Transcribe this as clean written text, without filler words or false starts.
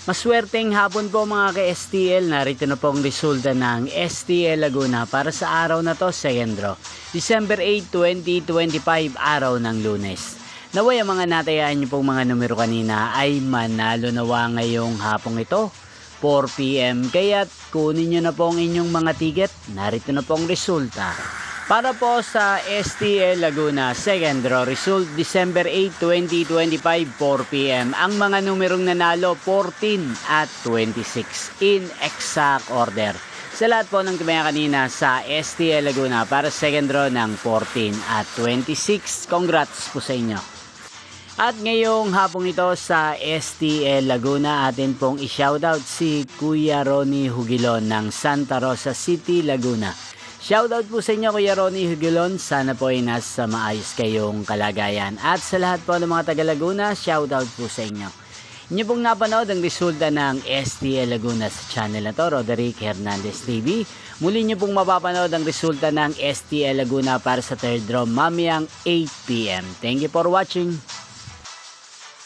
Maswerteng hapon po mga ka-STL, narito na po ang resulta ng STL Laguna para sa araw na to, second draw. December 8, 2025, araw ng Lunes. Naway ang mga natayaan niyo pong mga numero kanina ay manalo nawa ngayong hapong ito, 4 PM. Kaya't kunin niyo na po ang inyong mga ticket, narito na po ang resulta. Para po sa STL Laguna, second draw result, December 8, 2025, 4 PM. Ang mga numerong nanalo, 14 at 26 in exact order. Sa lahat po ng tumaya kanina sa STL Laguna para second draw ng 14 at 26, congrats po sa inyo. At ngayong hapong ito sa STL Laguna, atin pong i-shoutout si Kuya Ronnie Hugilon ng Santa Rosa City, Laguna. Shoutout po sa inyo Kuya Ronnie Hugilon, sana po ay nasa maayos kayong kalagayan. At sa lahat po ng mga taga Laguna, shoutout po sa inyo. Inyo pong napanood ang resulta ng STL Laguna sa channel na to, Roderick Hernandez TV. Muli nyo pong mapapanood ang resulta ng STL Laguna para sa third draw mamayang 8 PM. Thank you for watching.